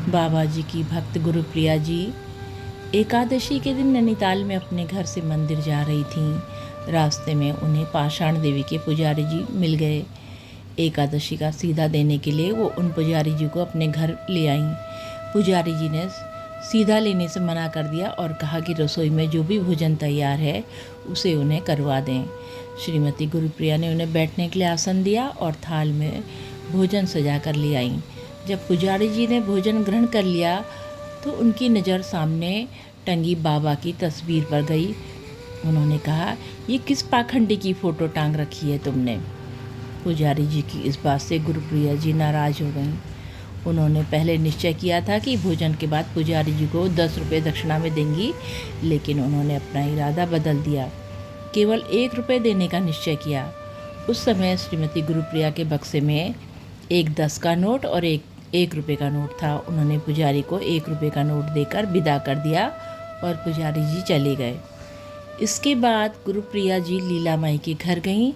बाबा जी की भक्त गुरुप्रिया जी एकादशी के दिन नैनीताल में अपने घर से मंदिर जा रही थीं। रास्ते में उन्हें पाषाण देवी के पुजारी जी मिल गए। एकादशी का सीधा देने के लिए वो उन पुजारी जी को अपने घर ले आईं। पुजारी जी ने सीधा लेने से मना कर दिया और कहा कि रसोई में जो भी भोजन तैयार है उसे उन्हें करवा दें। श्रीमती गुरुप्रिया ने उन्हें बैठने के लिए आसन दिया और थाल में भोजन सजा कर ले आईं। जब पुजारी जी ने भोजन ग्रहण कर लिया तो उनकी नज़र सामने टंगी बाबा की तस्वीर पर गई। उन्होंने कहा, ये किस पाखंडी की फ़ोटो टांग रखी है तुमने? पुजारी जी की इस बात से गुरुप्रिया जी नाराज़ हो गईं। उन्होंने पहले निश्चय किया था कि भोजन के बाद पुजारी जी को 10 रुपये दक्षिणा में देंगी, लेकिन उन्होंने अपना इरादा बदल दिया। केवल 1 रुपये देने का निश्चय किया। उस समय श्रीमती गुरुप्रिया के बक्से में एक 10 का नोट और एक रुपये का नोट था। उन्होंने पुजारी को 1 रुपये का नोट देकर विदा कर दिया और पुजारी जी चले गए। इसके बाद गुरुप्रिया जी लीला माई के घर गईं।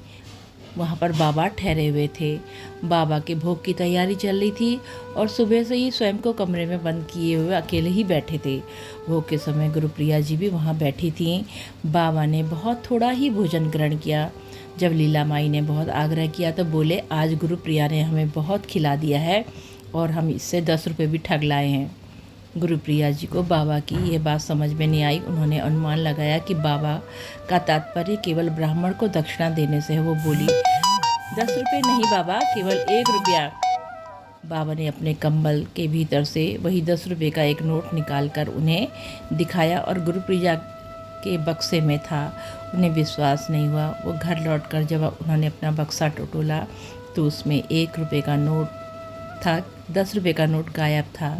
वहाँ पर बाबा ठहरे हुए थे। बाबा के भोग की तैयारी चल रही थी और सुबह से ही स्वयं को कमरे में बंद किए हुए अकेले ही बैठे थे। भोग के समय गुरुप्रिया जी भी वहाँ बैठी थीं। बाबा ने बहुत थोड़ा ही भोजन ग्रहण किया। जब लीला माई ने बहुत आग्रह किया तो बोले, आज गुरुप्रिया ने हमें बहुत खिला दिया है और हम इससे 10 रुपये भी ठग लाए हैं। गुरुप्रिया जी को बाबा की यह बात समझ में नहीं आई। उन्होंने अनुमान लगाया कि बाबा का तात्पर्य केवल ब्राह्मण को दक्षिणा देने से है। वो बोली, 10 रुपये नहीं बाबा, केवल 1 रुपया। बाबा ने अपने कंबल के भीतर से वही 10 रुपये का एक नोट निकाल कर उन्हें दिखाया और गुरुप्रिया के बक्से में था। उन्हें विश्वास नहीं हुआ। वो घर लौटकर जब उन्होंने अपना बक्सा टटोला तो उसमें 1 रुपये का नोट था, 10 रुपये का नोट गायब था।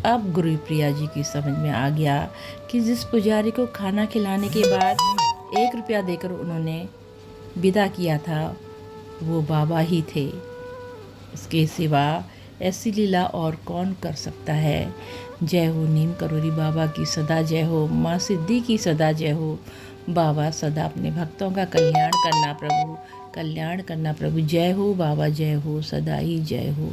अब गुरुप्रिया जी की समझ में आ गया कि जिस पुजारी को खाना खिलाने के बाद 1 रुपया देकर उन्होंने विदा किया था वो बाबा ही थे। इसके सिवा ऐसी लीला और कौन कर सकता है। जय हो नीम करोरी बाबा की सदा जय हो, माँ सिद्धि की सदा जय हो। बाबा सदा अपने भक्तों का कल्याण करना प्रभु, कल्याण करना प्रभु। जय हो बाबा, जय हो, सदा ही जय हो।